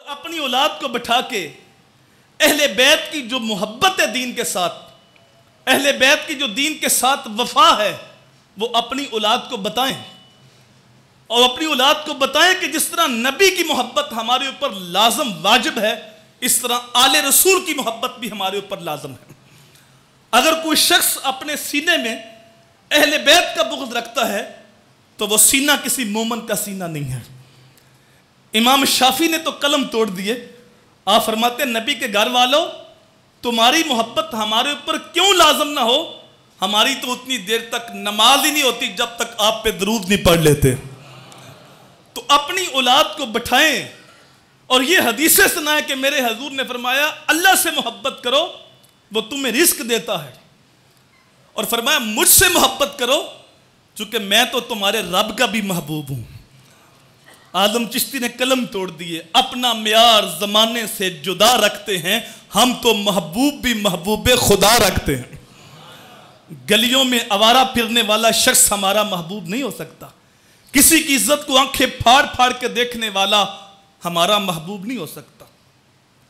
اپنی اولاد کو بٹھا کے اہل بیت کی جو محبت ہے دین کے ساتھ، اہل بیت کی جو دین کے ساتھ وفا ہے، وہ اپنی اولاد کو بتائیں، اور اپنی اولاد کو بتائیں کہ جس طرح نبی کی محبت ہمارے اوپر لازم واجب ہے، اس طرح آل رسول کی محبت بھی ہمارے اوپر لازم ہے۔ اگر کوئی شخص اپنے سینے میں اہل بیت کا بغض رکھتا ہے تو وہ سینہ کسی مومن کا سینہ نہیں ہے۔ امام شافعی نے تو قلم توڑ دیے، آپ فرماتے ہیں نبی کے گھر والوں تمہاری محبت ہمارے اوپر کیوں لازم نہ ہو، ہماری تو اتنی دیر تک نماز ہی نہیں ہوتی جب تک آپ پہ درود نہیں پڑھ لیتے۔ تو اپنی اولاد کو بٹھائیں اور یہ حدیثیں سنائیں کہ میرے حضور نے فرمایا اللہ سے محبت کرو وہ تمہیں رزق دیتا ہے، اور فرمایا مجھ سے محبت کرو چونکہ میں تو تمہارے رب کا بھی محبوب ہوں۔ آدم چشتی نے قلم توڑ دیے، اپنا معیار زمانے سے جدا رکھتے ہیں، ہم تو محبوب بھی محبوب خدا رکھتے ہیں۔ گلیوں میں آوارہ پھرنے والا شخص ہمارا محبوب نہیں ہو سکتا، کسی کی عزت کو آنکھیں پھاڑ پھاڑ کے دیکھنے والا ہمارا محبوب نہیں ہو سکتا۔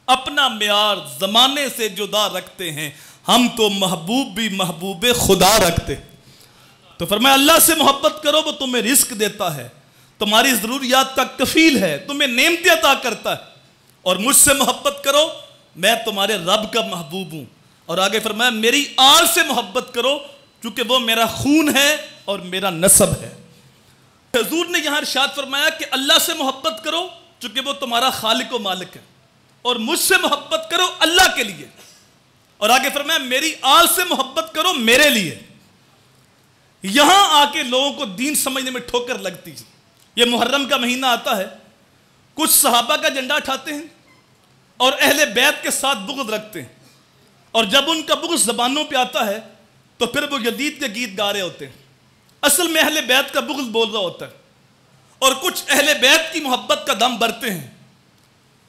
اپنا معیار زمانے سے جدا رکھتے ہیں، ہم تو محبوب بھی محبوب خدا رکھتے ہیں۔ تو فرمایا اللہ سے محبت کرو وہ تمہیں رزق دیتا ہے، تمہاری ضروریات کا کفیل ہے، تمہیں نعمتیں عطا کرتا ہے، اور مجھ سے محبت کرو میں تمہارے رب کا محبوب ہوں۔ اور آگے فرمایا میری آل سے محبت کرو چونکہ وہ میرا خون ہے اور میرا نسب ہے۔ حضور نے یہاں ارشاد فرمایا کہ اللہ سے محبت کرو چونکہ وہ تمہارا خالق و مالک ہے، اور مجھ سے محبت کرو اللہ کے لیے، اور آگے فرمایا میری آل سے محبت کرو میرے لیے۔ یہاں آ کے لوگوں کو دین سمجھنے میں ٹھوکر لگتی ہے۔ یہ محرم کا مہینہ آتا ہے، کچھ صحابہ کا جھنڈا اٹھاتے ہیں اور اہل بیت کے ساتھ بغض رکھتے ہیں، اور جب ان کا بغض زبانوں پہ آتا ہے تو پھر وہ یزید کے گیت گا رہے ہوتے ہیں، اصل میں اہل بیت کا بغض بول رہا ہوتا ہے، اور کچھ اہل بیت کی محبت کا دم بھرتے ہیں،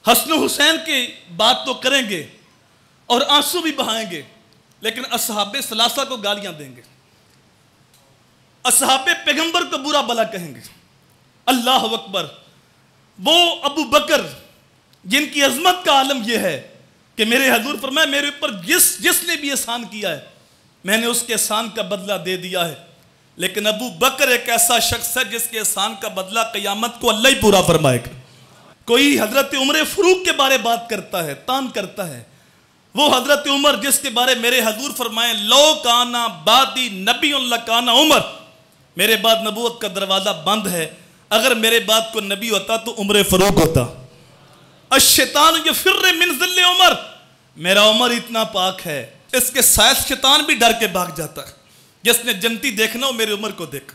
حسن و حسین کی بات تو کریں گے اور آنسو بھی بہائیں گے، لیکن اصحاب ثلاثہ کو گالیاں دیں گے، اصحاب پیغمبر کو برا بلا کہیں گے۔ اللہ اکبر، وہ ابو بکر جن کی عظمت کا عالم یہ ہے کہ میرے حضور فرمایا میرے اوپر جس نے بھی احسان کیا ہے میں نے اس کے احسان کا بدلہ دے دیا ہے، لیکن ابو بکر ایک ایسا شخص ہے جس کے احسان کا بدلہ قیامت کو اللہ ہی پورا فرمائے گا۔ کوئی حضرت عمر فاروق کے بارے بات کرتا ہے، تان کرتا ہے، وہ حضرت عمر جس کے بارے میرے حضور فرمائیں لو کانا بعدی نبی لکانا عمر، میرے بعد نبوت کا دروازہ بند ہے، اگر میرے بعد کو نبی ہوتا تو عمر فاروق ہوتا۔ الشیطان یفر من ظل عمر، میرا عمر اتنا پاک ہے اس کے سائے شیطان بھی ڈر کے بھاگ جاتا ہے، جس نے جنتی دیکھنا ہو میرے عمر کو دیکھ۔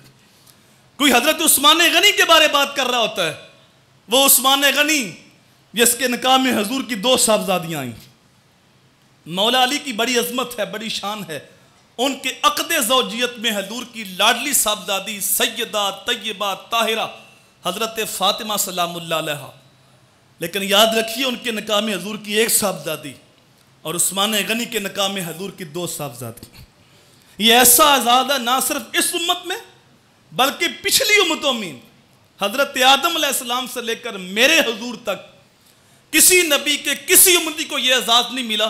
کوئی حضرت عثمان غنی کے بارے بات کر رہا ہوتا ہے، وہ عثمان غنی جس کے نکاح میں حضور کی 2 صاحبزادیاں آئیں، مولا علی کی بڑی عظمت ہے، بڑی شان ہے، ان کے عقد زوجیت میں حضور کی لاڈلی صاحبزادی سیدہ طیبہ طاہرہ حضرت فاطمہ سلام اللہ علیہا، لیکن یاد رکھیے ان کے نکاح میں حضور کی 1 صاحبزادی اور عثمان غنی کے نکاح میں حضور کی 2 صاحبزادی۔ یہ ایسا عزاد ہے نہ صرف اس امت میں بلکہ پچھلی امتوں میں، حضرت آدم علیہ السلام سے لے کر میرے حضور تک کسی نبی کے کسی امتی کو یہ اعزاز نہیں ملا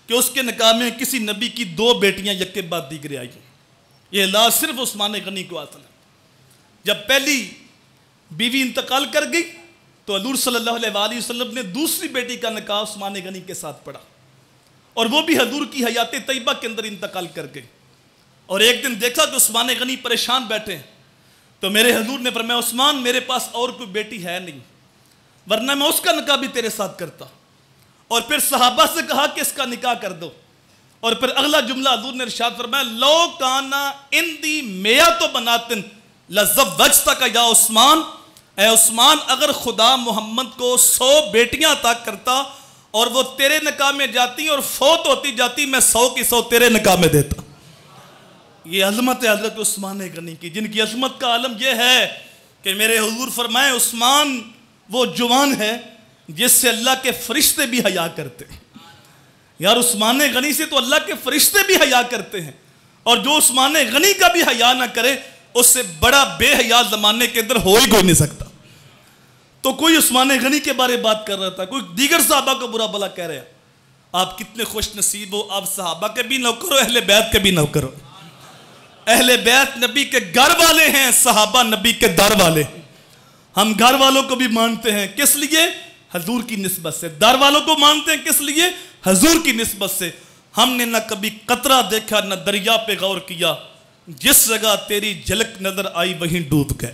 کہ اس کے نکاح میں کسی نبی کی 2 بیٹیاں یکے بعد دیگرے آئی ہیں۔ یہ اعزاز صرف عثمان غنی کو حاصل ہے۔ جب پہلی بیوی انتقال کر گئی تو حضور صلی اللہ علیہ وسلم نے دوسری بیٹی کا نکاح عثمان غنی کے ساتھ پڑھا، اور وہ بھی حضور کی حیات طیبہ کے اندر انتقال کر گئی، اور ایک دن دیکھا کہ عثمان غنی پریشان بیٹھے ہیں، تو میرے حضور نے فرمایا عثمان میرے پاس اور کوئی بیٹی ہے نہیں ورنہ میں اس کا نکاح بھی تیرے ساتھ کرتا، اور پھر صحابہ سے کہا کہ اس کا نکاح کر دو، اور پھر اگلا جملہ حضور نے ارشاد فرمایا لو کانا اندی میات بناتن لزوجتک یا عثمان، اے عثمان اگر خدا محمد کو 100 بیٹیاں عطا کرتا اور وہ تیرے نکاح میں جاتی اور فوت ہوتی جاتی میں 100 کی 100 تیرے نکاح میں دیتا۔ یہ عظمت ہے حضرت عثمان غنی کی، جن کی عظمت کا عالم یہ ہے کہ میرے حضور فرمائے عثمان وہ جوان ہے جس سے اللہ کے فرشتے بھی حیا کرتے ہیں۔ یار عثمان غنی سے تو اللہ کے فرشتے بھی حیا کرتے ہیں، اور جو عثمان غنی کا بھی حیا نہ کرے اس سے بڑا بے حیا زمانے کے اندر ہو ہی کوئی نہیں سکتا۔ تو کوئی عثمان غنی کے بارے بات کر رہا تھا, کوئی دیگر صحابہ کو برا بلا کہہ رہے ہیں. آپ کتنے خوش نصیب ہو, آپ صحابہ کے بھی نوکر ہو, اہل بیت کے بھی نوکر ہو. اہل بیت نبی کے گھر والے ہیں, صحابہ نبی کے در والے. ہم گھر والوں کو بھی مانتے ہیں, کس لیے؟ حضور کی نسبت سے. در والوں کو مانتے ہیں کس لیے؟ حضور کی نسبت سے. ہم نے نہ کبھی قطرہ دیکھا, نہ دریا پہ غور کیا, جس جگہ تیری جھلک نظر آئی وہیں ڈوب گئے.